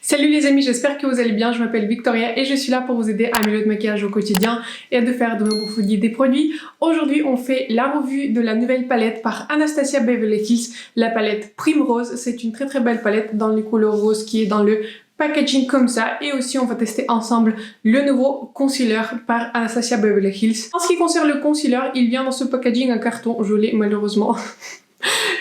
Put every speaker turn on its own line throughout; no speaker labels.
Salut les amis, j'espère que vous allez bien, je m'appelle Victoria et je suis là pour vous aider à améliorer le maquillage au quotidien et de faire de nouveaux fouillis des produits. Aujourd'hui, on fait la revue de la nouvelle palette par Anastasia Beverly Hills, la palette Primrose. C'est une très belle palette dans les couleurs roses qui est dans le packaging comme ça. Et aussi, on va tester ensemble le nouveau concealer par Anastasia Beverly Hills. En ce qui concerne le concealer, il vient dans ce packaging en carton. Je l'ai malheureusement...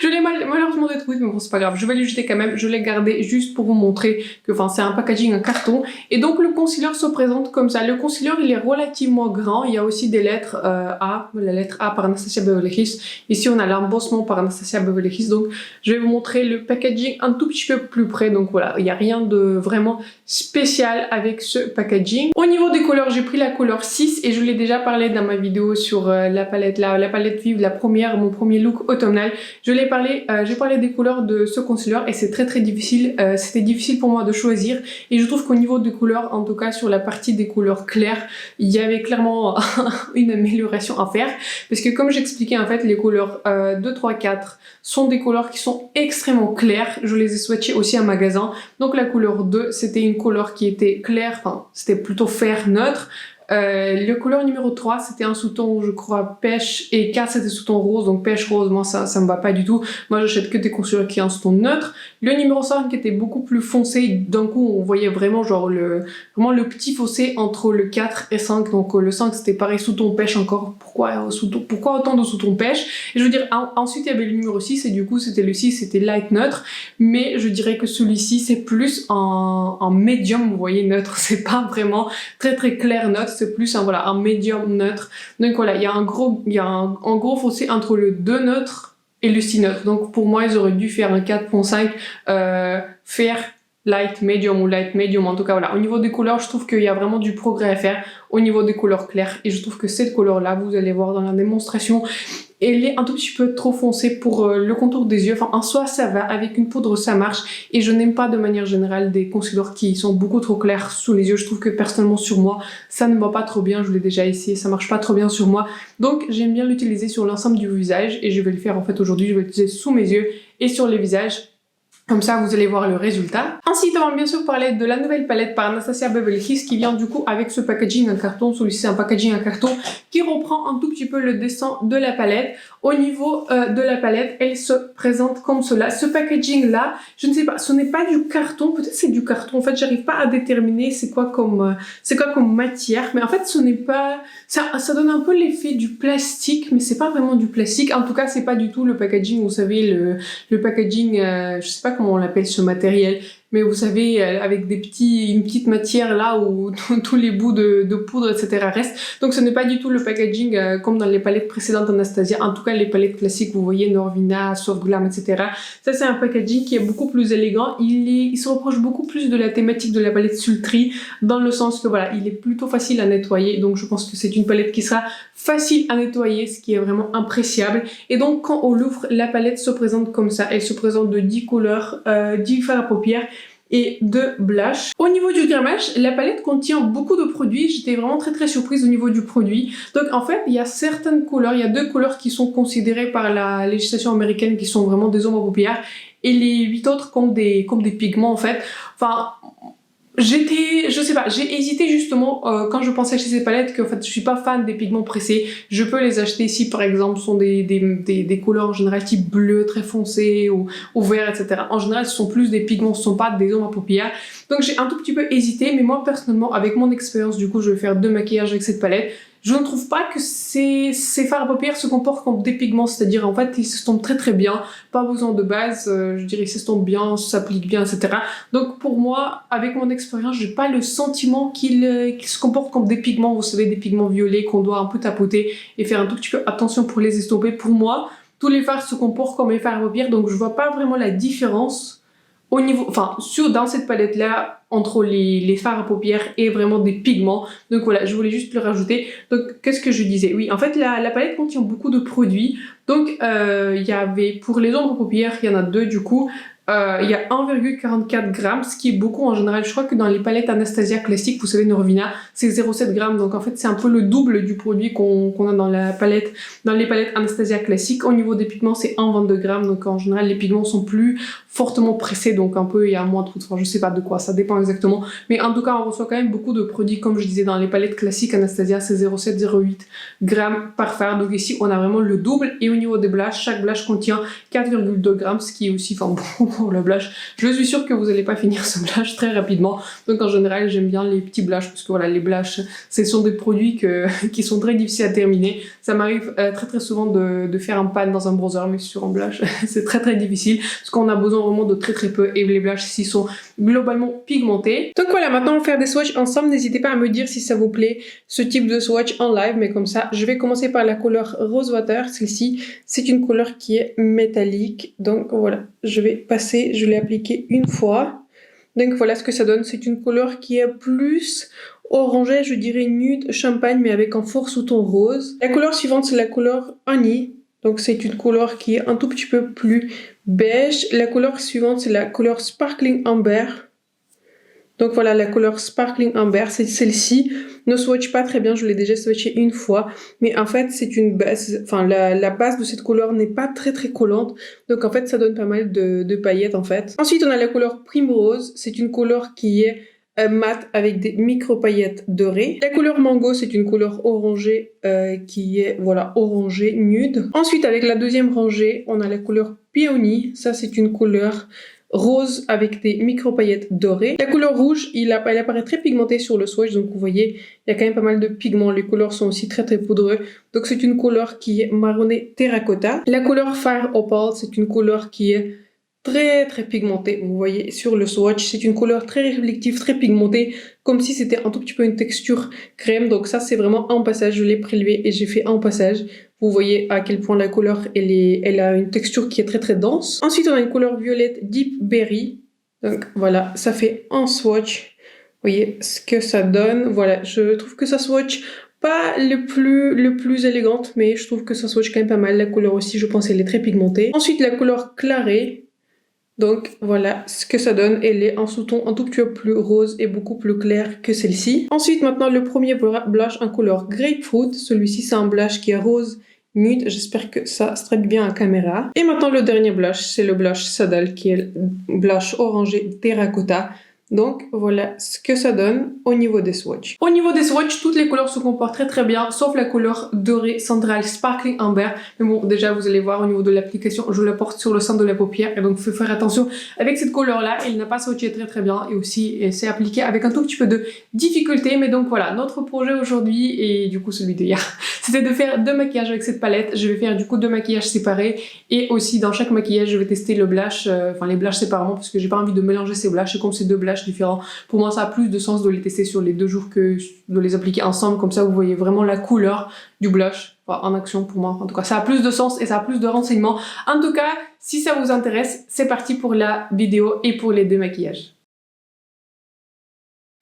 Je l'ai malheureusement détruite, mais bon, c'est pas grave. Je vais le jeter quand même. Je l'ai gardé juste pour vous montrer que, c'est un packaging en carton. Et donc, le concealer se présente comme ça. Le concealer, il est relativement grand. Il y a aussi des lettres A, la lettre A par Anastasia Beverly Hills. Ici, on a l'embossement par Anastasia Beverly Hills. Donc, je vais vous montrer le packaging un tout petit peu plus près. Donc, voilà, il n'y a rien de vraiment spécial avec ce packaging. Au niveau des couleurs, j'ai pris la couleur 6 et je l'ai déjà parlé dans ma vidéo sur la palette vive, mon premier look automnal. J'ai parlé des couleurs de ce concealer et c'est très difficile. C'était difficile pour moi de choisir et je trouve qu'au niveau des couleurs, en tout cas sur la partie des couleurs claires, il y avait clairement une amélioration à faire parce que comme j'expliquais en fait, les couleurs 2, 3, 4 sont des couleurs qui sont extrêmement claires. Je les ai swatchées aussi en magasin. Donc la couleur 2, c'était une couleur qui était claire, c'était plutôt fer neutre. Le couleur numéro 3 c'était un sous-ton je crois pêche et 4 c'était sous-ton rose, donc pêche rose moi ça me va pas du tout, moi j'achète que des concealers qui ont un sous-ton neutre. Le numéro 5 était beaucoup plus foncé, d'un coup on voyait vraiment genre le petit fossé entre le 4 et 5, donc le 5 c'était pareil sous-ton pêche encore, pourquoi autant de sous-ton pêche. Et je veux dire ensuite il y avait le numéro 6 et du coup c'était le 6, c'était light neutre, mais je dirais que celui-ci c'est plus en médium, vous voyez, neutre, c'est pas vraiment très clair neutre, c'est plus un médium neutre. Donc voilà, il y a un gros fossé entre le 2 neutre et le 6 neutre. Donc pour moi, ils auraient dû faire un 4.5 faire light medium ou light medium. En tout cas, voilà. Au niveau des couleurs, je trouve qu'il y a vraiment du progrès à faire au niveau des couleurs claires. Et je trouve que cette couleur-là, vous allez voir dans la démonstration, elle est un tout petit peu trop foncée pour le contour des yeux. En soi, ça va. Avec une poudre, ça marche. Et je n'aime pas de manière générale des concealers qui sont beaucoup trop clairs sous les yeux. Je trouve que personnellement, sur moi, ça ne va pas trop bien. Je l'ai déjà essayé, ça marche pas trop bien sur moi. Donc, j'aime bien l'utiliser sur l'ensemble du visage. Et je vais le faire en fait aujourd'hui. Je vais l'utiliser sous mes yeux et sur les visages. Comme ça, vous allez voir le résultat. Ensuite, on va bien sûr parler de la nouvelle palette par Anastasia Beverly Hills qui vient du coup avec ce packaging en carton. Celui-ci, c'est un packaging en carton qui reprend un tout petit peu le dessin de la palette. Au niveau de la palette, elle se présente comme cela. Ce packaging-là, je ne sais pas, ce n'est pas du carton. Peut-être c'est du carton. En fait, j'arrive pas à déterminer c'est quoi comme matière. Mais en fait, ce n'est pas... Ça donne un peu l'effet du plastique, mais c'est pas vraiment du plastique. En tout cas, c'est pas du tout le packaging, vous savez, le packaging, je sais pas comment on l'appelle ce matériel, mais vous savez, avec une petite matière là où tous les bouts de poudre, etc. restent. Donc ce n'est pas du tout le packaging comme dans les palettes précédentes Anastasia. En tout cas, les palettes classiques, vous voyez, Norvina, Soft Glam, etc. Ça, c'est un packaging qui est beaucoup plus élégant. Il se rapproche beaucoup plus de la thématique de la palette Sultry, dans le sens que voilà, il est plutôt facile à nettoyer. Donc je pense que c'est une palette qui sera facile à nettoyer, ce qui est vraiment appréciable. Et donc quand on l'ouvre, la palette se présente comme ça. Elle se présente de 10 couleurs, 10 fards à paupières et de blush. Au niveau du grammage, la palette contient beaucoup de produits. J'étais vraiment très surprise au niveau du produit. Donc en fait, il y a certaines couleurs, il y a 2 couleurs qui sont considérées par la législation américaine qui sont vraiment des ombres à paupières et les 8 autres comme des pigments en fait. Enfin, je sais pas, j'ai hésité justement quand je pensais acheter ces palettes, qu'en fait je suis pas fan des pigments pressés. Je peux les acheter si par exemple sont des couleurs en général type bleu très foncé ou vert, etc. En général ce sont plus des pigments, ce sont pas des ombres à paupières. Donc j'ai un tout petit peu hésité, mais moi personnellement avec mon expérience du coup je vais faire 2 maquillages avec cette palette. Je ne trouve pas que ces fards à paupières se comportent comme des pigments, c'est-à-dire en fait ils s'estompent très bien, pas besoin de base, je dirais qu'ils s'estompent bien, s'appliquent bien, etc. Donc pour moi, avec mon expérience, j'ai pas le sentiment qu'ils se comportent comme des pigments, vous savez, des pigments violets qu'on doit un peu tapoter et faire un tout petit peu attention pour les estomper. Pour moi, tous les fards se comportent comme les fards à paupières, donc je vois pas vraiment la différence au niveau, dans cette palette là entre les fards à paupières et vraiment des pigments. Donc voilà, je voulais juste le rajouter. Donc qu'est-ce que je disais? Oui, en fait la palette contient beaucoup de produits. Donc il y avait pour les ombres à paupières, il y en a 2 du coup. Il y a 1,44 grammes, ce qui est beaucoup en général. Je crois que dans les palettes Anastasia classiques, vous savez, Norvina, c'est 0,7 grammes. Donc en fait, c'est un peu le double du produit qu'on a dans la palette, dans les palettes Anastasia classiques. Au niveau des pigments, c'est 1,22 grammes. Donc en général, les pigments sont plus fortement pressés. Donc un peu, il y a moins de trous de fond. Je sais pas de quoi, ça dépend exactement. Mais en tout cas, on reçoit quand même beaucoup de produits. Comme je disais, dans les palettes classiques Anastasia, c'est 0,7, 0,8 grammes par fard. Donc ici, on a vraiment le double. Et au niveau des blushes, chaque blush contient 4,2 grammes, ce qui est aussi, enfin bon, pour le blush. Je suis sûre que vous n'allez pas finir ce blush très rapidement. Donc en général, j'aime bien les petits blushs parce que voilà, les blushs, ce sont des produits qui sont très difficiles à terminer. Ça m'arrive très souvent de faire un pan dans un bronzer, mais sur un blush, c'est très difficile parce qu'on a besoin vraiment de très peu et les blushs ici sont globalement pigmentés. Donc voilà, maintenant on va faire des swatchs ensemble. N'hésitez pas à me dire si ça vous plaît ce type de swatch en live, mais comme ça, je vais commencer par la couleur Rose Water. Celle-ci, c'est une couleur qui est métallique. Donc voilà, je vais passer, je l'ai appliquée une fois. Donc voilà ce que ça donne. C'est une couleur qui est plus orangée, je dirais nude champagne, mais avec un fort sous-ton rose. La couleur suivante, c'est la couleur Honey. Donc c'est une couleur qui est un tout petit peu plus beige. La couleur suivante, c'est la couleur Sparkling Amber. Donc voilà, la couleur Sparkling Amber, c'est celle-ci. Ne swatch pas très bien, je l'ai déjà swatché une fois. Mais en fait, c'est une base, enfin la base de cette couleur n'est pas très collante. Donc en fait, ça donne pas mal de paillettes en fait. Ensuite, on a la couleur Primrose. C'est une couleur qui est mat avec des micro-paillettes dorées. La couleur Mango, c'est une couleur orangée qui est, voilà, orangée nude. Ensuite, avec la deuxième rangée, on a la couleur Peony. Ça, c'est une couleur rose avec des micro-paillettes dorées. La couleur rouge, elle apparaît très pigmentée sur le swatch, donc vous voyez, il y a quand même pas mal de pigments. Les couleurs sont aussi très poudreux. Donc c'est une couleur qui est marronné terracotta. La couleur Fire Opal, c'est une couleur qui est très pigmentée. Vous voyez sur le swatch, c'est une couleur très réflective, très pigmentée, comme si c'était un tout petit peu une texture crème. Donc ça, c'est vraiment un passage. Je l'ai prélevé et j'ai fait un passage. Vous voyez à quel point la couleur, elle a une texture qui est très dense. Ensuite, on a une couleur violette Deep Berry. Donc voilà, ça fait un swatch. Vous voyez ce que ça donne. Voilà, je trouve que ça swatch pas le plus élégante, mais je trouve que ça swatch quand même pas mal. La couleur aussi, je pense, elle est très pigmentée. Ensuite, la couleur Clarée. Donc voilà ce que ça donne, elle est en sous-ton un tout petit peu plus rose et beaucoup plus clair que celle-ci. Ensuite maintenant le premier blush en couleur Grapefruit, celui-ci c'est un blush qui est rose nude, j'espère que ça se traite bien à caméra. Et maintenant le dernier blush, c'est le blush Saddle qui est le blush orangé terracotta. Donc voilà ce que ça donne au niveau des swatchs. Au niveau des swatchs, toutes les couleurs se comportent très bien, sauf la couleur dorée centrale Sparkling Amber. Mais bon, déjà vous allez voir au niveau de l'application, je la porte sur le centre de la paupière et donc il faut faire attention avec cette couleur là. Elle n'a pas swatché très bien et aussi c'est appliqué avec un tout petit peu de difficulté. Mais donc voilà, notre projet aujourd'hui et du coup celui d'hier, c'était de faire deux maquillages avec cette palette. Je vais faire du coup deux maquillages séparés et aussi dans chaque maquillage je vais tester le blush, enfin les blushes séparément parce que j'ai pas envie de mélanger ces blushes et comme c'est deux blushes différents. Pour moi, ça a plus de sens de les tester sur les 2 jours que de les appliquer ensemble. Comme ça, vous voyez vraiment la couleur du blush en action pour moi. En tout cas, ça a plus de sens et ça a plus de renseignements. En tout cas, si ça vous intéresse, c'est parti pour la vidéo et pour les deux maquillages.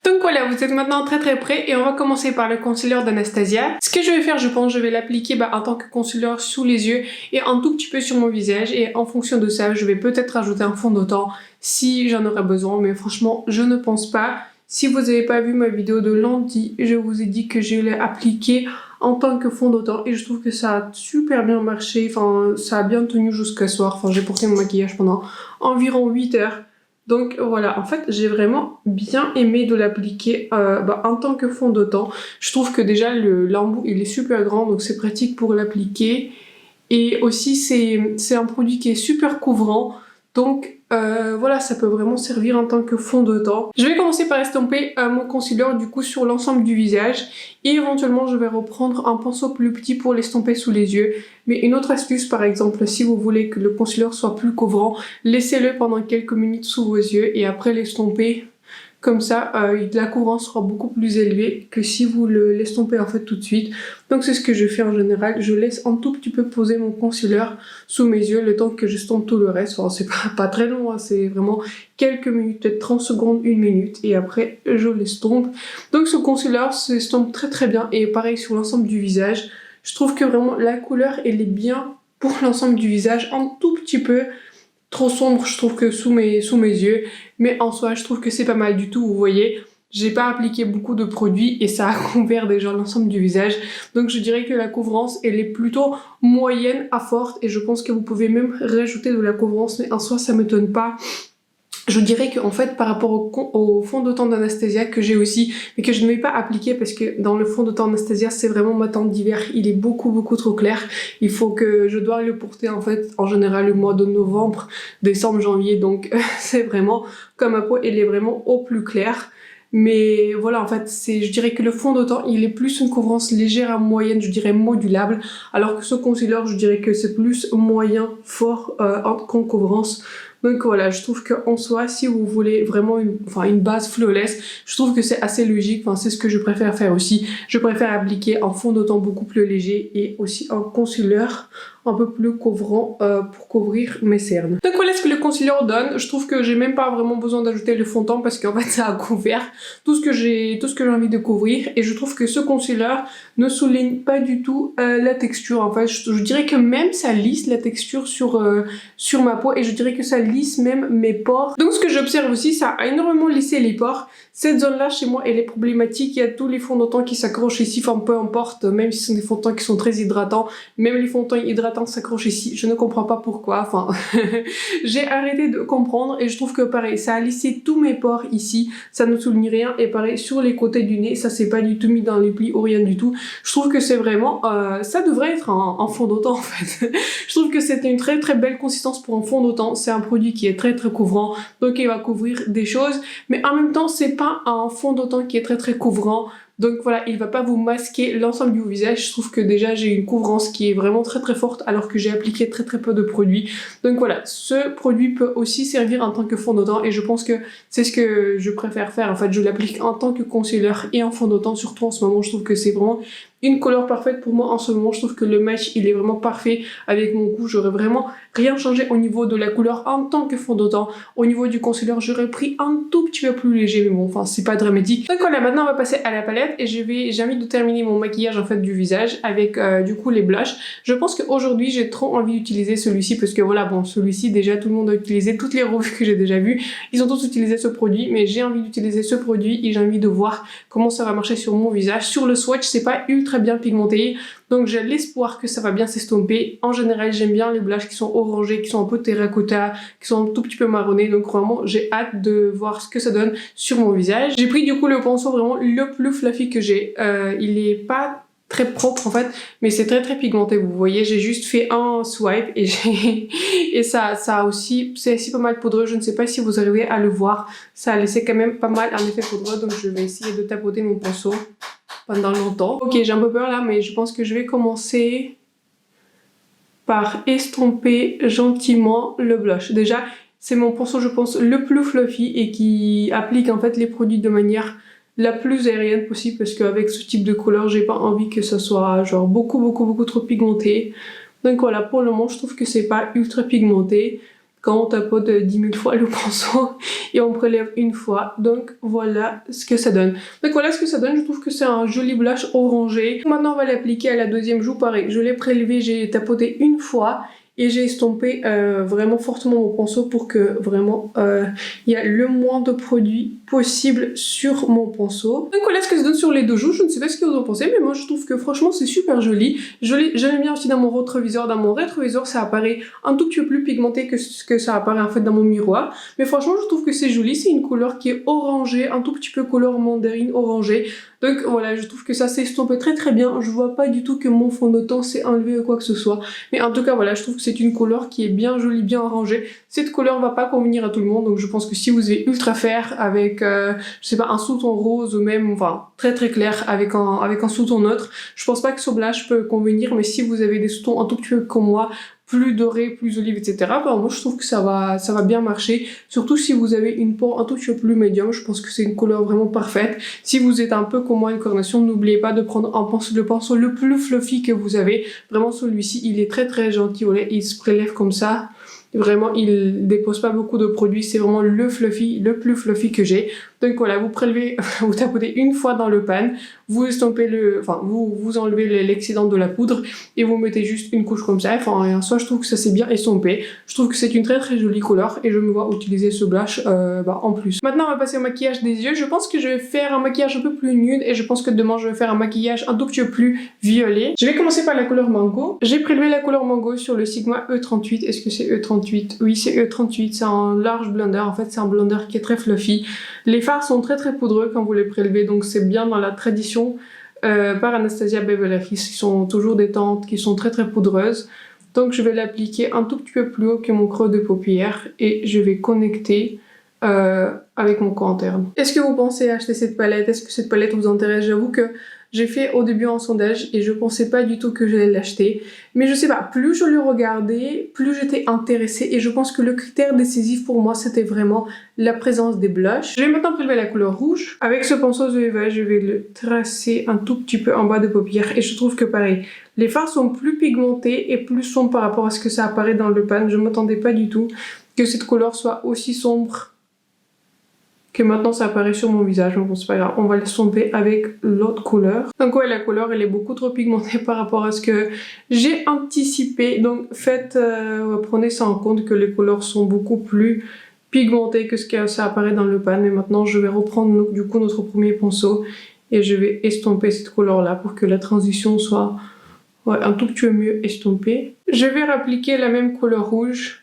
Donc voilà, vous êtes maintenant très prêts et on va commencer par le concealer d'Anastasia. Ce que je vais faire, je pense, je vais l'appliquer en tant que concealer sous les yeux et un tout petit peu sur mon visage et en fonction de ça, je vais peut-être rajouter un fond de teint si j'en aurais besoin, mais franchement, je ne pense pas. Si vous n'avez pas vu ma vidéo de lundi, je vous ai dit que je l'ai appliqué en tant que fond de teint et je trouve que ça a super bien marché, enfin ça a bien tenu jusqu'à soir, enfin j'ai porté mon maquillage pendant environ 8 heures. Donc voilà, en fait j'ai vraiment bien aimé de l'appliquer en tant que fond de teint. Je trouve que déjà l'embout il est super grand donc c'est pratique pour l'appliquer. Et aussi c'est un produit qui est super couvrant. Donc voilà, ça peut vraiment servir en tant que fond de teint. Je vais commencer par estomper mon concealer du coup sur l'ensemble du visage. Et éventuellement je vais reprendre un pinceau plus petit pour l'estomper sous les yeux. Mais une autre astuce par exemple, si vous voulez que le concealer soit plus couvrant, laissez-le pendant quelques minutes sous vos yeux et après l'estomper. Comme ça, la couvrance sera beaucoup plus élevée que si vous l'estompez en fait tout de suite. Donc c'est ce que je fais en général. Je laisse un tout petit peu poser mon concealer sous mes yeux le temps que j'estompe tout le reste. Enfin, c'est pas très long, hein, c'est vraiment quelques minutes, peut-être 30 secondes, 1 minute. Et après, je l'estompe. Donc ce concealer s'estompe très bien. Et pareil sur l'ensemble du visage. Je trouve que vraiment la couleur, elle est bien pour l'ensemble du visage. Un tout petit peu trop sombre, je trouve que sous mes yeux. Mais en soi, je trouve que c'est pas mal du tout, vous voyez. J'ai pas appliqué beaucoup de produits et ça a couvert déjà l'ensemble du visage. Donc je dirais que la couvrance, elle est plutôt moyenne à forte et je pense que vous pouvez même rajouter de la couvrance, mais en soi, ça m'étonne pas. Je dirais qu'en fait, par rapport au fond de teint d'Anastasia que j'ai aussi, mais que je ne vais pas appliquer parce que dans le fond de teint d'Anastasia, c'est vraiment ma teinte d'hiver. Il est beaucoup trop clair. Il faut que je dois le porter en fait en général le mois de novembre, décembre, janvier. Donc c'est vraiment comme ma peau, elle est vraiment au plus clair. Mais voilà, en fait, je dirais que le fond de teint, il est plus une couvrance légère à moyenne, je dirais modulable, alors que ce concealer, je dirais que c'est plus moyen, fort en couvrance. Donc voilà, je trouve qu'en soi, si vous voulez vraiment une base flawless, je trouve que c'est assez logique, c'est ce que je préfère faire aussi. Je préfère appliquer un fond de teint beaucoup plus léger et aussi un concealer un peu plus couvrant pour couvrir mes cernes. Donc voilà ce que le concealer donne. Je trouve que j'ai même pas vraiment besoin d'ajouter le fond de teint parce qu'en fait ça a couvert tout ce que j'ai envie de couvrir et je trouve que ce concealer ne souligne pas du tout la texture. En fait, je dirais que même ça lisse la texture sur ma peau et je dirais que ça lisse même mes pores. Donc ce que j'observe aussi, ça a énormément lissé les pores. Cette zone-là, chez moi, elle est problématique. Il y a tous les fonds de teint qui s'accrochent ici, peu importe, même si ce sont des fonds de teint qui sont très hydratants, même les fonds de teint hydratants s'accrochent ici. Je ne comprends pas pourquoi, j'ai arrêté de comprendre et je trouve que pareil, ça a lissé tous mes pores ici, ça ne souligne rien et pareil, sur les côtés du nez, ça s'est pas du tout mis dans les plis ou rien du tout. Je trouve que c'est vraiment, ça devrait être un fond de teint en fait. Je trouve que c'est une très belle consistance pour un fond de teint. C'est un produit qui est très couvrant, donc il va couvrir des choses, mais en même temps, c'est pas un fond de teint qui est très couvrant. Donc voilà, il va pas vous masquer l'ensemble du visage. Je trouve que déjà j'ai une couvrance qui est vraiment très forte alors que j'ai appliqué très peu de produits. Donc voilà, ce produit peut aussi servir en tant que fond de teint et je pense que c'est ce que je préfère faire. En fait, je l'applique en tant que concealer et en fond de teint, surtout en ce moment. Je trouve que c'est vraiment une couleur parfaite pour moi en ce moment. Je trouve que le match, il est vraiment parfait avec mon goût. J'aurais vraiment rien changé au niveau de la couleur en tant que fond de teint. Au niveau du concealer, j'aurais pris un tout petit peu plus léger, mais bon, c'est pas dramatique. Donc voilà, maintenant on va passer à la palette et j'ai envie de terminer mon maquillage en fait du visage avec du coup les blushs. Je pense qu'aujourd'hui j'ai trop envie d'utiliser celui-ci parce que voilà, bon, celui-ci déjà tout le monde a utilisé, toutes les revues que j'ai déjà vues, ils ont tous utilisé ce produit, mais j'ai envie d'utiliser ce produit et j'ai envie de voir comment ça va marcher sur mon visage. Sur le swatch, c'est pas ultra bien pigmenté, donc j'ai l'espoir que ça va bien s'estomper. En général, j'aime bien les blushs qui sont orangés, qui sont un peu terracotta, qui sont un tout petit peu marronnés, donc vraiment j'ai hâte de voir ce que ça donne sur mon visage. J'ai pris du coup le pinceau vraiment le plus fluffy que j'ai. Il est pas très propre en fait, mais c'est très pigmenté, vous voyez. J'ai juste fait un swipe et ça a aussi, c'est pas mal poudreux. Je ne sais pas si vous arrivez à le voir, ça a laissé quand même pas mal un effet poudreux, donc je vais essayer de tapoter mon pinceau pendant longtemps. Ok, j'ai un peu peur là, mais je pense que je vais commencer par estomper gentiment le blush. Déjà, c'est mon pinceau, je pense, le plus fluffy et qui applique en fait les produits de manière la plus aérienne possible parce qu'avec ce type de couleur, j'ai pas envie que ça soit genre beaucoup trop pigmenté. Donc voilà, pour le moment, je trouve que c'est pas ultra pigmenté quand on tapote 10 000 fois le pinceau et on prélève une fois. Donc voilà ce que ça donne. Donc voilà ce que ça donne, je trouve que c'est un joli blush orangé. Maintenant on va l'appliquer à la deuxième joue, pareil, je l'ai prélevé, j'ai tapoté une fois et j'ai estompé vraiment fortement mon pinceau pour que vraiment il y a le moins de produit possible sur mon pinceau. Donc voilà ce que ça donne sur les deux joues. Je ne sais pas ce que vous en pensez, mais moi je trouve que franchement c'est super joli. J'aime bien aussi dans mon rétroviseur. Dans mon rétroviseur ça apparaît un tout petit peu plus pigmenté que ce que ça apparaît en fait dans mon miroir. Mais franchement je trouve que c'est joli. C'est une couleur qui est orangée, un tout petit peu couleur mandarine orangée. Donc voilà, je trouve que ça s'estompe très bien. Je vois pas du tout que mon fond de teint s'est enlevé ou quoi que ce soit. Mais en tout cas voilà, je trouve que c'est une couleur qui est bien jolie, bien arrangée. Cette couleur va pas convenir à tout le monde, donc je pense que si vous avez ultra fair avec, je sais pas, un sous-ton rose ou même, enfin, très clair avec un sous-ton neutre, je pense pas que ce blush peut convenir, mais si vous avez des sous-tons un tout petit peu comme moi, plus doré, plus olive, etc. Ben moi je trouve que ça va bien marcher. Surtout si vous avez une peau un tout petit peu plus médium, je pense que c'est une couleur vraiment parfaite. Si vous êtes un peu comme moi, une carnation, n'oubliez pas de prendre le pinceau le plus fluffy que vous avez. Vraiment celui-ci, il est très gentil, voilà, il se prélève comme ça. Vraiment, il dépose pas beaucoup de produits, c'est vraiment le plus fluffy que j'ai. Donc voilà, vous prélevez, vous tapotez une fois dans le pan, vous estompez vous enlevez l'excédent de la poudre et vous mettez juste une couche comme ça. Enfin, en soi, je trouve que ça c'est bien estompé. Je trouve que c'est une très très jolie couleur et je me vois utiliser ce blush en plus. Maintenant, on va passer au maquillage des yeux. Je pense que je vais faire un maquillage un peu plus nude et je pense que demain, je vais faire un maquillage un tout petit peu plus violet. Je vais commencer par la couleur mango. J'ai prélevé la couleur mango sur le Sigma E38. Est-ce que c'est E38? Oui, c'est E38. C'est un large blender. En fait, c'est un blender qui est très fluffy. Les fards sont très très poudreux quand vous les prélevez, donc c'est bien dans la tradition par Anastasia Beverly Hills. Ils sont toujours des teintes qui sont très très poudreuses. Donc je vais l'appliquer un tout petit peu plus haut que mon creux de paupière et je vais connecter avec mon coin interne. Est-ce que vous pensez acheter cette palette? Est-ce que cette palette vous intéresse? J'avoue que j'ai fait au début un sondage et je pensais pas du tout que j'allais l'acheter. Mais je sais pas, plus je le regardais, plus j'étais intéressée et je pense que le critère décisif pour moi c'était vraiment la présence des blushs. Je vais maintenant prélever la couleur rouge. Avec ce pinceau de Eva, je vais le tracer un tout petit peu en bas de paupière et je trouve que pareil, les fards sont plus pigmentés et plus sombres par rapport à ce que ça apparaît dans le pan. Je m'attendais pas du tout que cette couleur soit aussi sombre que maintenant ça apparaît sur mon visage. Mais bon, c'est pas grave, on va le somber avec l'autre couleur. Donc ouais, la couleur elle est beaucoup trop pigmentée par rapport à ce que j'ai anticipé. Donc prenez ça en compte que les couleurs sont beaucoup plus pigmentées que ce que ça apparaît dans le pan. Mais maintenant je vais reprendre du coup notre premier pinceau et je vais estomper cette couleur là pour que la transition soit un tout petit peu mieux estompée. Je vais réappliquer la même couleur rouge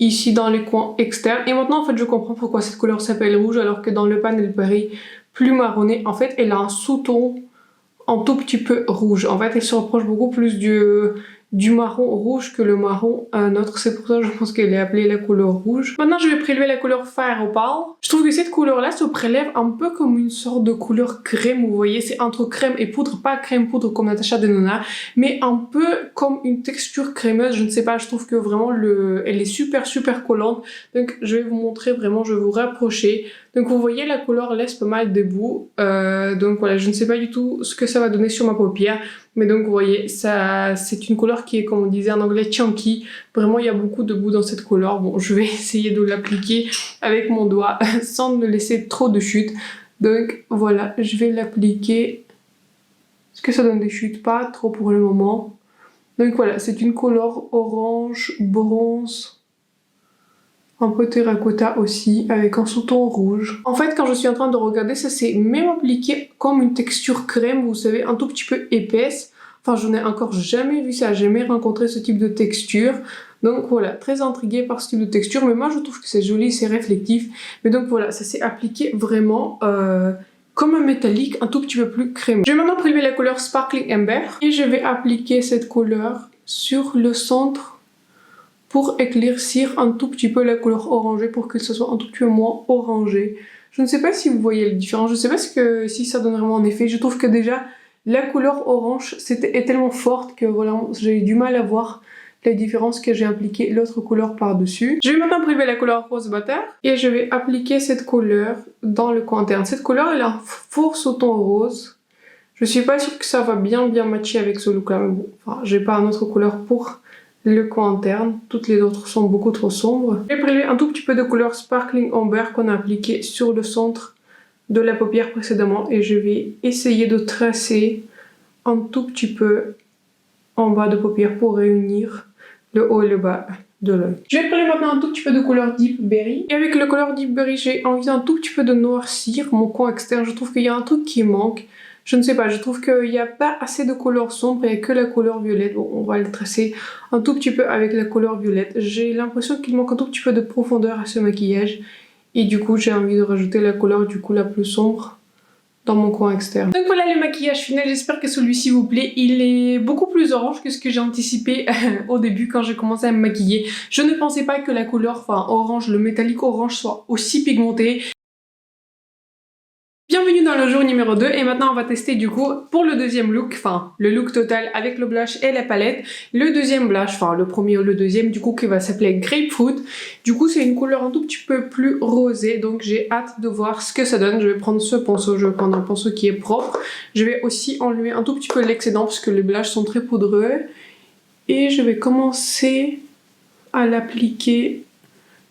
ici dans les coins externes. Et maintenant, en fait, je comprends pourquoi cette couleur s'appelle rouge alors que dans le pan, elle paraît plus marronnée. En fait, elle a un sous-ton un tout petit peu rouge. En fait, elle se rapproche beaucoup plus du marron rouge que le marron neutre. C'est pour ça que je pense qu'elle est appelée la couleur rouge. Maintenant, je vais prélever la couleur Fire Opal. Je trouve que cette couleur-là se prélève un peu comme une sorte de couleur crème. Vous voyez, c'est entre crème et poudre. Pas crème poudre comme Natasha Denona, mais un peu comme une texture crémeuse. Je ne sais pas, je trouve que vraiment elle est super super collante. Donc, je vais vous montrer vraiment, je vais vous rapprocher. Donc, vous voyez, la couleur laisse pas mal de boue. Donc, voilà, je ne sais pas du tout ce que ça va donner sur ma paupière. Mais donc vous voyez, c'est une couleur qui est, comme on disait en anglais, chunky. Vraiment, il y a beaucoup de boue dans cette couleur. Bon, je vais essayer de l'appliquer avec mon doigt sans me laisser trop de chutes. Donc voilà, je vais l'appliquer. Est-ce que ça donne des chutes? Pas trop pour le moment. Donc voilà, c'est une couleur orange, bronze, un peu terracotta aussi, avec un sous-ton rouge. En fait, quand je suis en train de regarder, ça s'est même appliqué comme une texture crème, vous savez, un tout petit peu épaisse. Enfin, je n'ai encore jamais vu ça, jamais rencontré ce type de texture. Donc voilà, très intriguée par ce type de texture, mais moi je trouve que c'est joli, c'est réflectif. Mais donc voilà, ça s'est appliqué vraiment comme un métallique, un tout petit peu plus crémeux. Je vais maintenant prélever la couleur Sparkling Amber et je vais appliquer cette couleur sur le centre pour éclaircir un tout petit peu la couleur orangée pour que ce soit un tout petit peu moins orangé. Je ne sais pas si vous voyez la différence, je ne sais pas si ça donne vraiment un effet. Je trouve que déjà la couleur orange est tellement forte que voilà, j'ai eu du mal à voir la différence que j'ai appliqué l'autre couleur par-dessus. Je vais maintenant prélever la couleur rose butter et je vais appliquer cette couleur dans le coin interne. Cette couleur elle a un fort sous-ton rose. Je suis pas sûre que ça va bien matcher avec ce look là, mais bon, enfin, j'ai pas une autre couleur pour le coin interne, toutes les autres sont beaucoup trop sombres. Je vais prélever un tout petit peu de couleur Sparkling Amber qu'on a appliqué sur le centre de la paupière précédemment et je vais essayer de tracer un tout petit peu en bas de paupière pour réunir le haut et le bas de l'œil. Je vais prélever maintenant un tout petit peu de couleur Deep Berry et avec le couleur Deep Berry j'ai envie d'un tout petit peu de noircir mon coin externe. Je trouve qu'il y a un truc qui manque. Je ne sais pas, je trouve qu'il n'y a pas assez de couleur sombre, il n'y a que la couleur violette. Bon, on va le tracer un tout petit peu avec la couleur violette. J'ai l'impression qu'il manque un tout petit peu de profondeur à ce maquillage. Et du coup, j'ai envie de rajouter la couleur du coup la plus sombre dans mon coin externe. Donc voilà le maquillage final, j'espère que celui-ci vous plaît. Il est beaucoup plus orange que ce que j'ai anticipé au début quand j'ai commencé à me maquiller. Je ne pensais pas que la couleur, orange, le métallique orange soit aussi pigmenté. Bienvenue dans le jour numéro 2 et maintenant on va tester du coup pour le deuxième look, le look total avec le blush et la palette, le deuxième blush, le premier ou le deuxième du coup qui va s'appeler Grapefruit. Du coup c'est une couleur un tout petit peu plus rosée donc j'ai hâte de voir ce que ça donne. Je vais prendre ce pinceau, je vais prendre un pinceau qui est propre. Je vais aussi enlever un tout petit peu l'excédent parce que les blushs sont très poudreux et je vais commencer à l'appliquer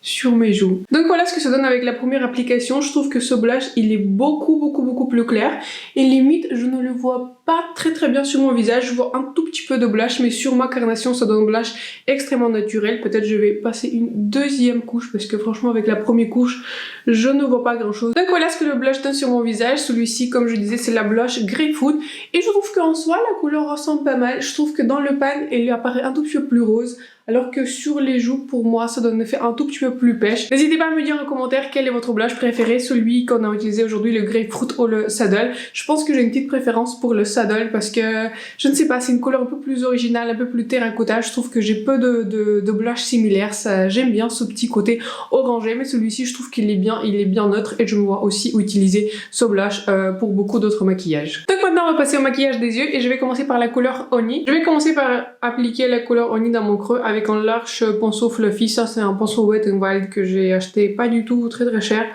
sur mes joues. Donc voilà ce que ça donne avec la première application. Je trouve que ce blush il est beaucoup plus clair et limite je ne le vois pas très bien sur mon visage. Je vois un tout petit peu de blush mais sur ma carnation ça donne un blush extrêmement naturel. Peut-être je vais passer une deuxième couche parce que franchement avec la première couche je ne vois pas grand chose. Donc voilà ce que le blush donne sur mon visage. Celui-ci comme je disais c'est la blush Grapefruit et je trouve qu'en soi la couleur ressemble pas mal. Je trouve que dans le pan elle apparaît un tout petit peu plus rose. Alors que sur les joues, pour moi, ça donne un effet un tout petit peu plus pêche. N'hésitez pas à me dire en commentaire quel est votre blush préféré, celui qu'on a utilisé aujourd'hui, le Grapefruit ou le Saddle. Je pense que j'ai une petite préférence pour le Saddle parce que, je ne sais pas, c'est une couleur un peu plus originale, un peu plus terracotta. Je trouve que j'ai peu de blush similaires. J'aime bien ce petit côté orangé, mais celui-ci, je trouve qu'il est bien neutre et je me vois aussi utiliser ce blush pour beaucoup d'autres maquillages. Donc maintenant, on va passer au maquillage des yeux et je vais commencer par la couleur Honey. Je vais commencer par appliquer la couleur Honey dans mon creux avec un large pinceau fluffy. Ça c'est un pinceau Wet n Wild que j'ai acheté pas du tout très cher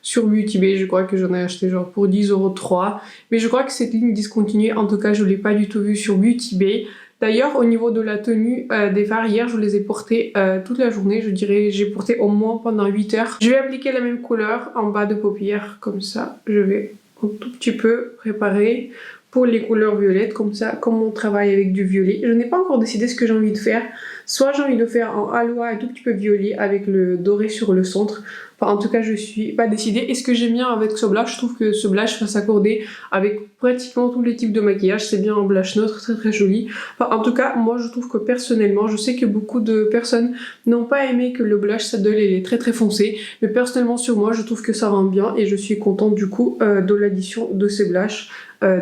sur Beauty Bay. Je crois que j'en ai acheté genre pour 10,3 €. Mais je crois que cette ligne discontinuée, en tout cas je l'ai pas du tout vue sur Beauty Bay. D'ailleurs au niveau de la tenue des fards, hier je les ai portés toute la journée. Je dirais j'ai porté au moins pendant 8 heures. Je vais appliquer la même couleur en bas de paupière comme ça. Je vais un tout petit peu préparer pour les couleurs violettes, comme ça, comme on travaille avec du violet. Je n'ai pas encore décidé ce que j'ai envie de faire. Soit j'ai envie de faire en aloe un tout petit peu violet avec le doré sur le centre. Enfin, en tout cas, je suis pas décidée. Et ce que j'aime bien avec ce blush, je trouve que ce blush va s'accorder avec pratiquement tous les types de maquillage. C'est bien un blush neutre, très joli. Enfin, en tout cas, moi, je trouve que personnellement, je sais que beaucoup de personnes n'ont pas aimé que le blush Saddle il est très foncé. Mais personnellement, sur moi, je trouve que ça rend bien et je suis contente du coup de l'addition de ces blushs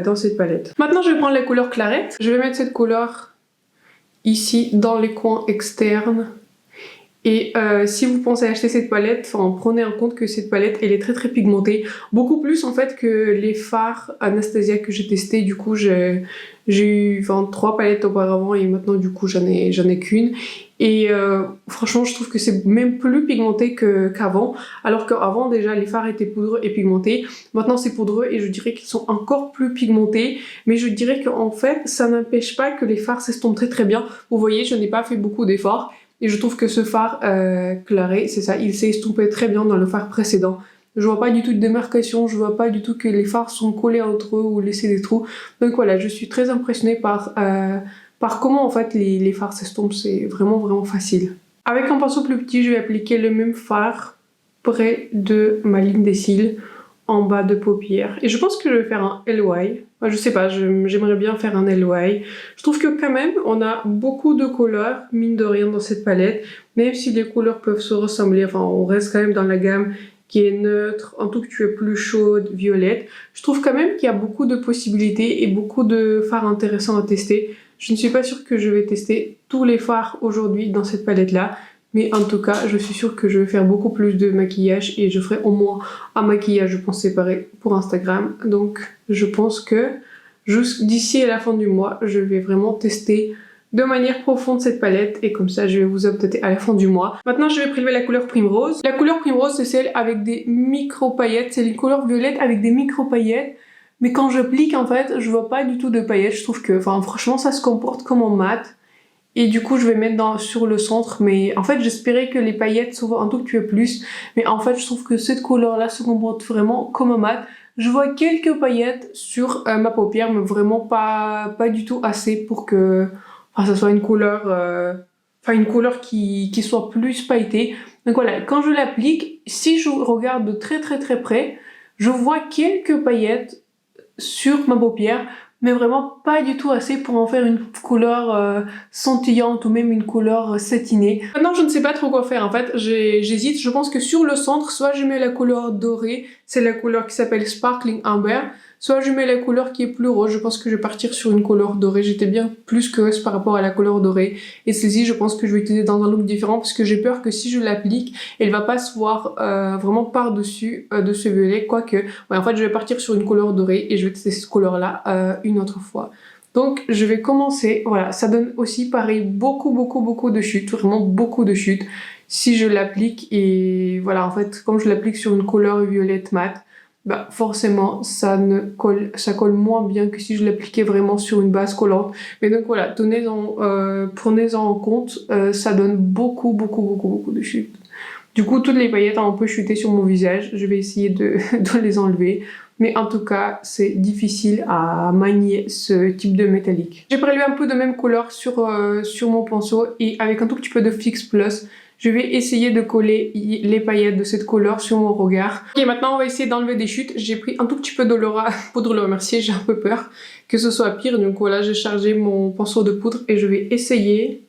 dans cette palette. Maintenant, je vais prendre la couleur Clarette. Je vais mettre cette couleur ici dans les coins externes. Et si vous pensez acheter cette palette, prenez en compte que cette palette elle est très pigmentée, beaucoup plus en fait que les fards Anastasia que j'ai testé. Du coup j'ai eu 3 palettes auparavant et maintenant du coup j'en ai qu'une. Et franchement je trouve que c'est même plus pigmenté qu'avant, alors qu'avant déjà les fards étaient poudreux et pigmentés. Maintenant c'est poudreux et je dirais qu'ils sont encore plus pigmentés, mais je dirais qu'en fait ça n'empêche pas que les fards s'estompent très bien. Vous voyez, je n'ai pas fait beaucoup d'efforts. Et je trouve que ce fard claré, c'est ça, il s'est estompé très bien dans le fard précédent. Je vois pas du tout de démarcation, je vois pas du tout que les fards sont collés entre eux ou laissés des trous. Donc voilà, je suis très impressionnée par comment en fait les fards s'estompent, c'est vraiment facile. Avec un pinceau plus petit, je vais appliquer le même fard près de ma ligne des cils, en bas de paupière. Et je pense que je vais faire un LY. Enfin, je sais pas, j'aimerais bien faire un LY. Je trouve que quand même, on a beaucoup de couleurs, mine de rien, dans cette palette. Même si les couleurs peuvent se ressembler, enfin, on reste quand même dans la gamme qui est neutre, un tout petit peu plus chaude, violette. Je trouve quand même qu'il y a beaucoup de possibilités et beaucoup de fards intéressants à tester. Je ne suis pas sûre que je vais tester tous les fards aujourd'hui dans cette palette-là. Mais en tout cas, je suis sûre que je vais faire beaucoup plus de maquillage et je ferai au moins un maquillage, je pense, séparé pour Instagram. Donc, je pense que d'ici à la fin du mois, je vais vraiment tester de manière profonde cette palette et comme ça, je vais vous updater à la fin du mois. Maintenant, je vais prélever la couleur Primrose. La couleur Primrose, c'est celle avec des micro-paillettes. C'est une couleur violette avec des micro-paillettes. Mais quand j'applique, en fait, je vois pas du tout de paillettes. Je trouve que, franchement, ça se comporte comme en mat. Et du coup je vais mettre sur le centre, mais en fait j'espérais que les paillettes se voient un tout petit peu plus, mais en fait je trouve que cette couleur là se comporte vraiment comme un mat. Je vois quelques paillettes sur ma paupière, mais vraiment pas du tout assez pour que ça soit une couleur qui soit plus pailletée. Donc voilà, quand je l'applique, si je regarde de très près, je vois quelques paillettes sur ma paupière, mais vraiment pas du tout assez pour en faire une couleur scintillante ou même une couleur satinée. Maintenant je ne sais pas trop quoi faire en fait, j'hésite, je pense que sur le centre, soit je mets la couleur dorée, c'est la couleur qui s'appelle Sparkling Amber, soit je mets la couleur qui est plus rose. Je pense que je vais partir sur une couleur dorée, j'étais bien plus curieuse par rapport à la couleur dorée. Et celle-ci je pense que je vais utiliser dans un look différent parce que j'ai peur que si je l'applique, elle va pas se voir vraiment par-dessus de ce violet, quoique. Ouais, en fait je vais partir sur une couleur dorée et je vais tester cette couleur-là une autre fois. Donc je vais commencer, voilà, ça donne aussi pareil beaucoup de chutes, vraiment beaucoup de chutes si je l'applique. Et voilà, en fait comme je l'applique sur une couleur violette mat, bah forcément ça colle moins bien que si je l'appliquais vraiment sur une base collante. Mais donc voilà, prenez-en en compte, ça donne beaucoup de chutes. Du coup, toutes les paillettes ont un peu chuté sur mon visage. Je vais essayer de les enlever. Mais en tout cas, c'est difficile à manier ce type de métallique. J'ai prélevé un peu de même couleur sur mon pinceau et avec un tout petit peu de Fix Plus, je vais essayer de coller les paillettes de cette couleur sur mon regard. Ok, maintenant on va essayer d'enlever des chutes. J'ai pris un tout petit peu de Laura poudre le remercier, j'ai un peu peur que ce soit pire. Donc voilà, j'ai chargé mon pinceau de poudre et je vais essayer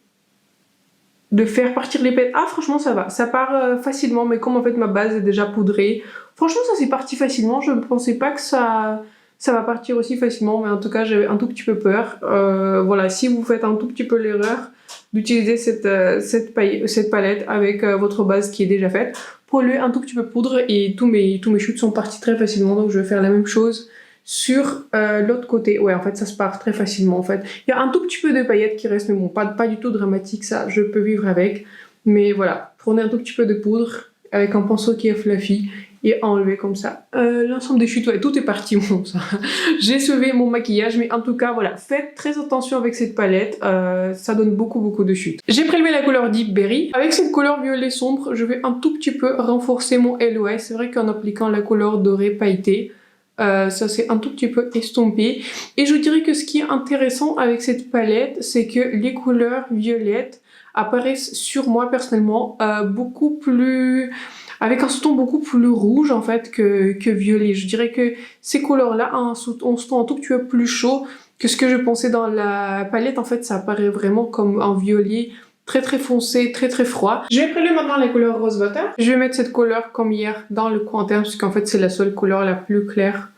de faire partir les paillettes. Ah franchement ça va, ça part facilement, mais comme en fait ma base est déjà poudrée, franchement ça s'est parti facilement. Je ne pensais pas que ça va partir aussi facilement, mais en tout cas j'avais un tout petit peu peur. Voilà, si vous faites un tout petit peu l'erreur d'utiliser cette palette avec votre base qui est déjà faite, polluez un tout petit peu de poudre et tous mes shoots sont partis très facilement, donc je vais faire la même chose sur l'autre côté. Ouais, en fait ça se part très facilement en fait. Il y a un tout petit peu de paillettes qui restent, mais bon, pas du tout dramatique, ça je peux vivre avec. Mais voilà, prenez un tout petit peu de poudre avec un pinceau qui est fluffy et enlever comme ça l'ensemble des chutes. Ouais, tout est parti, bon ça. J'ai sauvé mon maquillage, mais en tout cas voilà, faites très attention avec cette palette, ça donne beaucoup de chutes. J'ai prélevé la couleur Deep Berry. Avec cette couleur violet sombre, je vais un tout petit peu renforcer mon LOS. C'est vrai qu'en appliquant la couleur dorée pailletée, ça s'est un tout petit peu estompé. Et je dirais que ce qui est intéressant avec cette palette, c'est que les couleurs violettes apparaissent sur moi personnellement beaucoup plus... avec un sous-ton beaucoup plus rouge en fait que violet. Je dirais que ces couleurs-là ont un sous-ton un tout petit peu plus chaud que ce que je pensais dans la palette. En fait, ça apparaît vraiment comme un violet très foncé, très froid. Je vais prélever maintenant la couleur Rose Water. Je vais mettre cette couleur comme hier dans le coin interne, puisqu'en fait c'est la seule couleur la plus claire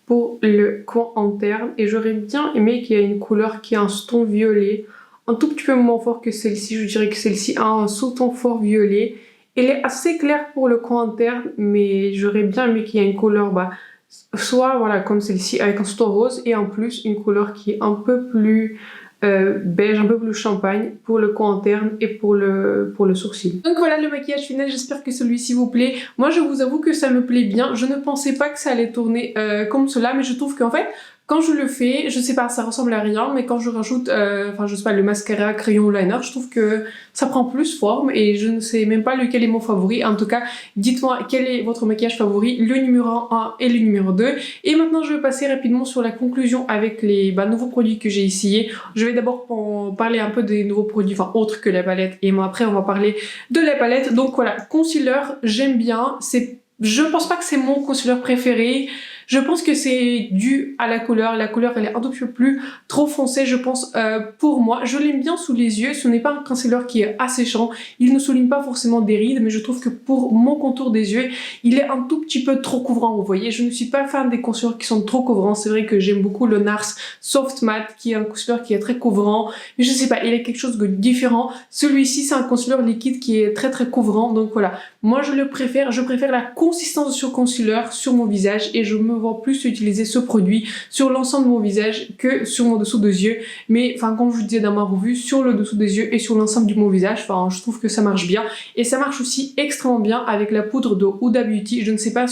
pour le coin interne. Et j'aurais bien aimé qu'il y ait une couleur qui a un sous-ton violet, un tout petit peu moins fort que celle-ci. Je dirais que celle-ci a un sous-ton fort violet. Elle est assez claire pour le coin interne, mais j'aurais bien aimé qu'il y ait une couleur, soit voilà comme celle-ci avec un sous-ton rose et en plus une couleur qui est un peu plus beige, un peu plus champagne pour le coin interne et pour le sourcil. Donc voilà le maquillage final, j'espère que celui-ci vous plaît. Moi je vous avoue que ça me plaît bien, je ne pensais pas que ça allait tourner comme cela, mais je trouve qu'en fait quand je le fais, je sais pas, ça ressemble à rien, mais quand je rajoute, je sais pas, le mascara, crayon, liner, je trouve que ça prend plus forme et je ne sais même pas lequel est mon favori. En tout cas, dites-moi quel est votre maquillage favori, le numéro 1 et le numéro 2. Et maintenant, je vais passer rapidement sur la conclusion avec les nouveaux produits que j'ai essayés. Je vais d'abord parler un peu des nouveaux produits, enfin autres que la palette, et après on va parler de la palette. Donc voilà, concealer, j'aime bien. Je pense pas que c'est mon concealer préféré. Je pense que c'est dû à la couleur. La couleur, elle est un tout petit peu plus trop foncée, je pense, pour moi. Je l'aime bien sous les yeux. Ce n'est pas un concealer qui est asséchant. Il ne souligne pas forcément des rides, mais je trouve que pour mon contour des yeux, il est un tout petit peu trop couvrant, vous voyez. Je ne suis pas fan des concealers qui sont trop couvrants. C'est vrai que j'aime beaucoup le NARS Soft Matte, qui est un concealer qui est très couvrant. Mais je sais pas, il est quelque chose de différent. Celui-ci, c'est un concealer liquide qui est très couvrant. Donc voilà, moi je le préfère. Je préfère la consistance de ce concealer sur mon visage et je me vois plus utiliser ce produit sur l'ensemble de mon visage que sur mon dessous des yeux. Mais enfin, comme je vous disais dans ma revue, sur le dessous des yeux et sur l'ensemble de mon visage, enfin, je trouve que ça marche bien. Et ça marche aussi extrêmement bien avec la poudre de Huda Beauty. Je ne sais pas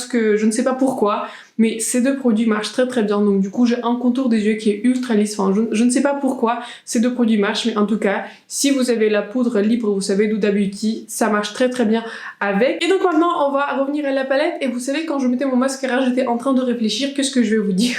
pourquoi, mais ces deux produits marchent très bien. Donc du coup, j'ai un contour des yeux qui est ultra lisse. Enfin, je ne sais pas pourquoi ces deux produits marchent, mais en tout cas, si vous avez la poudre libre, vous savez, d'Huda Beauty, ça marche très bien avec. Et donc maintenant, on va revenir à la palette. Et vous savez, quand je mettais mon mascara, j'étais en train de réfléchir, qu'est-ce que je vais vous dire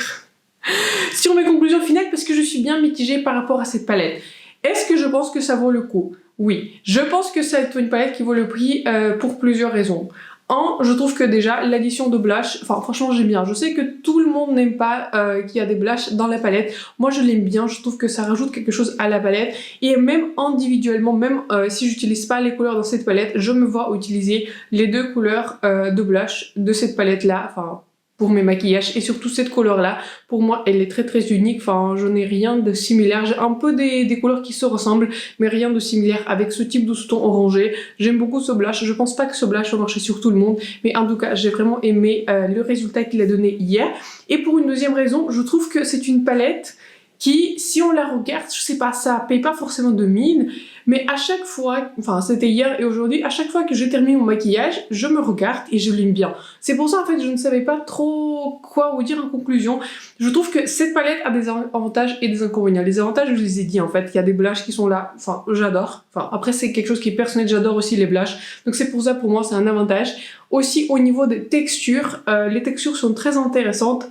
sur mes conclusions finales, parce que je suis bien mitigée par rapport à cette palette. Est-ce que je pense que ça vaut le coup? Oui, je pense que c'est une palette qui vaut le prix pour plusieurs raisons. Je trouve que déjà l'addition de blush, enfin franchement j'aime bien. Je sais que tout le monde n'aime pas qu'il y a des blushs dans la palette. Moi je l'aime bien, je trouve que ça rajoute quelque chose à la palette. Et même individuellement, même si j'utilise pas les couleurs dans cette palette, je me vois utiliser les deux couleurs de blush de cette palette là. Enfin, pour mes maquillages et surtout cette couleur là, pour moi elle est très unique. Enfin, je n'ai rien de similaire. J'ai un peu des couleurs qui se ressemblent, mais rien de similaire avec ce type de sous-ton orangé. J'aime beaucoup ce blush. Je pense pas que ce blush va marcher sur tout le monde, mais en tout cas j'ai vraiment aimé le résultat qu'il a donné hier. Et pour une deuxième raison, je trouve que c'est une palette qui, si on la regarde, je sais pas, ça paye pas forcément de mine, Mais à chaque fois, enfin c'était hier et aujourd'hui, à chaque fois que je termine mon maquillage, je me regarde et je l'aime bien. C'est pour ça en fait je ne savais pas trop quoi vous dire en conclusion. Je trouve que cette palette a des avantages et des inconvénients. Les avantages, je les ai dit en fait, il y a des blushes qui sont là, enfin j'adore. Enfin après c'est quelque chose qui est personnel, j'adore aussi les blushes. Donc c'est pour ça pour moi c'est un avantage. Aussi au niveau des textures, les textures sont très intéressantes,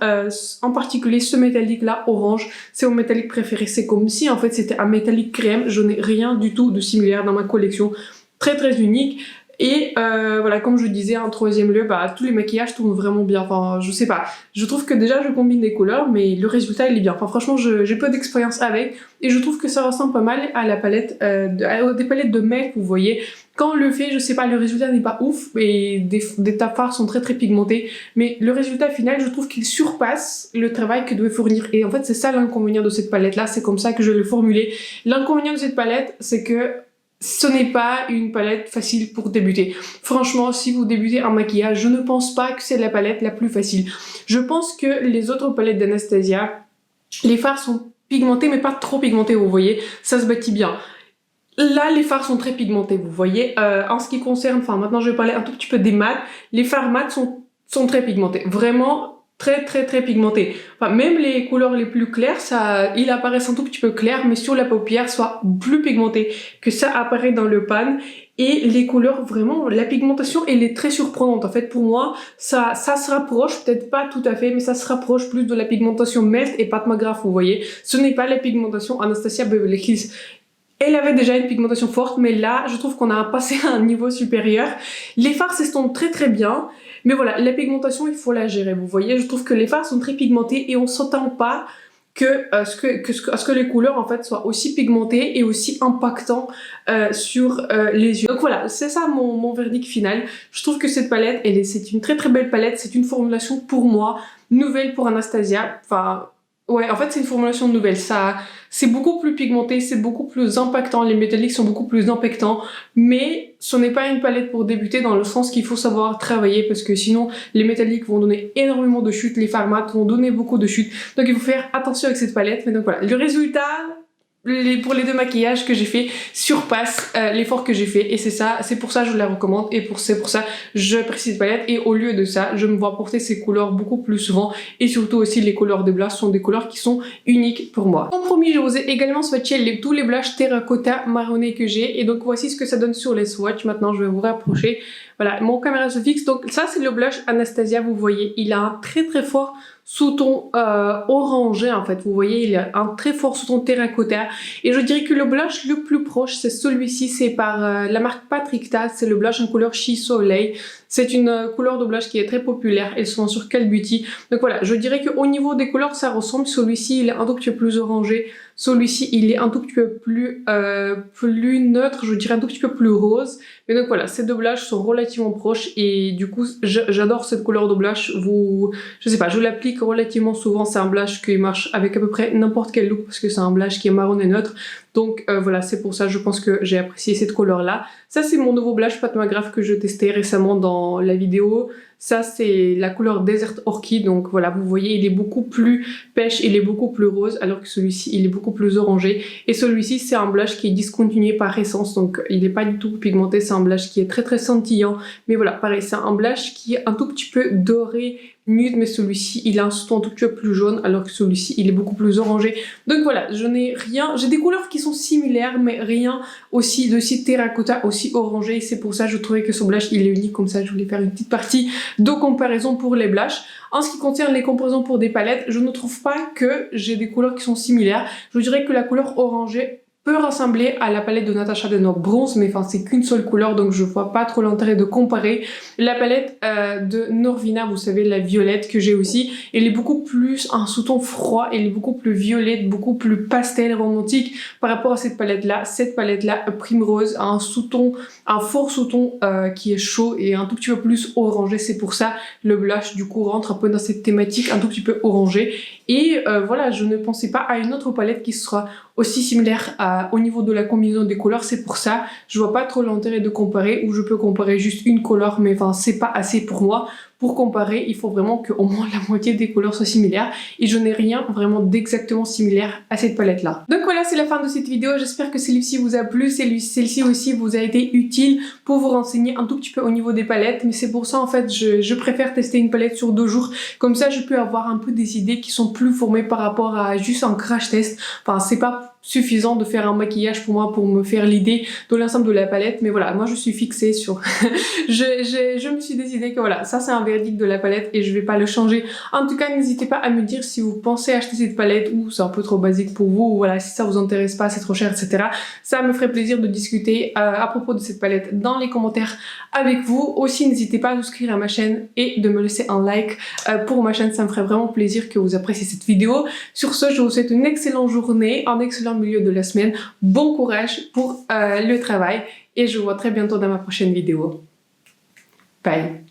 en particulier ce métallique là, orange, c'est mon métallique préféré. C'est comme si en fait c'était un métallique crème, je n'ai rien du tout de similaire dans ma collection, très unique. Et voilà, comme je disais en troisième lieu, bah, tous les maquillages tournent vraiment bien. Enfin, je sais pas. Je trouve que déjà je combine des couleurs, mais le résultat il est bien. Enfin, franchement, j'ai peu d'expérience avec et je trouve que ça ressemble pas mal à la palette, des palettes de make, vous voyez. Quand on le fait, je sais pas, le résultat n'est pas ouf et des tafards sont très pigmentés, mais le résultat final, je trouve qu'il surpasse le travail que doit fournir. Et en fait, c'est ça l'inconvénient de cette palette-là. C'est comme ça que je vais le formuler. L'inconvénient de cette palette, c'est que ce n'est pas une palette facile pour débuter. Franchement, si vous débutez en maquillage, je ne pense pas que c'est la palette la plus facile. Je pense que les autres palettes d'Anastasia, les fards sont pigmentés, mais pas trop pigmentés, vous voyez. Ça se bâtit bien. Là, les fards sont très pigmentés, vous voyez. En ce qui concerne, enfin maintenant je vais parler un tout petit peu des mats. Les fards mats sont très pigmentés. Vraiment très pigmentés. Enfin, même les couleurs les plus claires, ils apparaissent un tout petit peu clairs, mais sur la paupière, soit plus pigmenté que ça apparaît dans le pan. Et les couleurs, vraiment, la pigmentation, elle est très surprenante. En fait, pour moi, ça se rapproche, peut-être pas tout à fait, mais ça se rapproche plus de la pigmentation Melt et Pat McGrath, vous voyez. Ce n'est pas la pigmentation Anastasia Beverly Hills. Elle avait déjà une pigmentation forte, mais là, je trouve qu'on a passé à un niveau supérieur. Les fards s'estompent très bien, mais voilà, la pigmentation, il faut la gérer, vous voyez. Je trouve que les fards sont très pigmentés et on s'attend pas à ce que les couleurs, en fait, soient aussi pigmentées et aussi impactants sur les yeux. Donc voilà, c'est ça mon verdict final. Je trouve que cette palette, c'est une très belle palette. C'est une formulation pour moi, nouvelle pour Anastasia. Enfin... ouais, en fait, c'est une formulation nouvelle. C'est beaucoup plus pigmenté, c'est beaucoup plus impactant. Les métalliques sont beaucoup plus impactants. Mais ce n'est pas une palette pour débuter dans le sens qu'il faut savoir travailler parce que sinon, les métalliques vont donner énormément de chutes. Les fards mat vont donner beaucoup de chutes. Donc, il faut faire attention avec cette palette. Mais donc voilà, le résultat... pour les deux maquillages que j'ai fait surpasse l'effort que j'ai fait et c'est pour ça que je la recommande et c'est pour ça que je précise cette palette et au lieu de ça je me vois porter ces couleurs beaucoup plus souvent et surtout aussi les couleurs de blush sont des couleurs qui sont uniques pour moi. Comme promis, je vous ai également swatché tous les blushs terracotta marronné que j'ai et donc voici ce que ça donne sur les swatchs. Maintenant je vais vous rapprocher. Voilà, mon caméra se fixe. Donc ça c'est le blush Anastasia, vous voyez, il a un très fort sous-ton orangé en fait, vous voyez, il a un très fort sous-ton terracotta et je dirais que le blush le plus proche c'est celui-ci, c'est par la marque Patrick Ta, c'est le blush en couleur She Soleil. C'est une couleur de blush qui est très populaire, elle se vend sur Call Beauty. Donc voilà, je dirais qu'au niveau des couleurs ça ressemble, celui-ci il est un tout petit peu plus orangé, celui-ci il est un tout petit peu plus neutre, je dirais un tout petit peu plus rose. Mais donc voilà, ces deux blushs sont relativement proches et du coup j'adore cette couleur de blush. Je sais pas, je l'applique relativement souvent, c'est un blush qui marche avec à peu près n'importe quel look parce que c'est un blush qui est marron et neutre. Donc voilà, c'est pour ça je pense que j'ai apprécié cette couleur là. Ça c'est mon nouveau blush Pat McGrath que je testais récemment dans la vidéo. Ça c'est la couleur Desert Orchid, donc voilà, vous voyez il est beaucoup plus pêche, il est beaucoup plus rose alors que celui-ci il est beaucoup plus orangé. Et celui-ci c'est un blush qui est discontinué par essence, donc il n'est pas du tout pigmenté, c'est un blush qui est très scintillant. Mais voilà, pareil, c'est un blush qui est un tout petit peu doré, nude, mais celui-ci il a un sous-ton un tout petit peu plus jaune alors que celui-ci il est beaucoup plus orangé. Donc voilà, je n'ai rien, j'ai des couleurs qui sont similaires mais rien aussi de si terracotta, aussi orangé. C'est pour ça que je trouvais que ce blush il est unique, comme ça je voulais faire une petite partie de comparaison pour les blushs. En ce qui concerne les comparaisons pour des palettes, je ne trouve pas que j'ai des couleurs qui sont similaires. Je dirais que la couleur orangée peut ressembler à la palette de Natasha Denona Bronze, mais enfin c'est qu'une seule couleur donc je vois pas trop l'intérêt de comparer. La palette de Norvina, vous savez, la violette que j'ai aussi, elle est beaucoup plus un sous-ton froid, elle est beaucoup plus violette, beaucoup plus pastel romantique par rapport à cette palette là. Cette palette là, Primrose, a un sous-ton, un fort sous-ton qui est chaud et un tout petit peu plus orangé. C'est pour ça le blush du coup rentre un peu dans cette thématique un tout petit peu orangé. Et voilà, je ne pensais pas à une autre palette qui sera aussi similaire au niveau de la combinaison des couleurs. C'est pour ça je vois pas trop l'intérêt de comparer, ou je peux comparer juste une couleur mais enfin c'est pas assez pour moi pour comparer, il faut vraiment qu'au moins la moitié des couleurs soient similaires et je n'ai rien vraiment d'exactement similaire à cette palette là. Donc voilà, c'est la fin de cette vidéo. J'espère que celle-ci vous a plu, celle-ci aussi vous a été utile pour vous renseigner un tout petit peu au niveau des palettes, mais c'est pour ça en fait je préfère tester une palette sur 2 jours, comme ça je peux avoir un peu des idées qui sont plus formées par rapport à juste un crash test. Enfin, c'est pas suffisant de faire un maquillage pour moi pour me faire l'idée de l'ensemble de la palette, mais voilà, moi je suis fixée sur je me suis décidé que voilà, ça c'est un verdict de la palette et je vais pas le changer. En tout cas, n'hésitez pas à me dire si vous pensez acheter cette palette ou c'est un peu trop basique pour vous, ou voilà, si ça vous intéresse pas, c'est trop cher, etc. Ça me ferait plaisir de discuter à propos de cette palette dans les commentaires avec vous. Aussi, n'hésitez pas à vous inscrire à ma chaîne et de me laisser un like pour ma chaîne, ça me ferait vraiment plaisir que vous appréciez cette vidéo. Sur ce, je vous souhaite une excellente journée, un excellent milieu de la semaine, bon courage pour le travail et je vous vois très bientôt dans ma prochaine vidéo. Bye!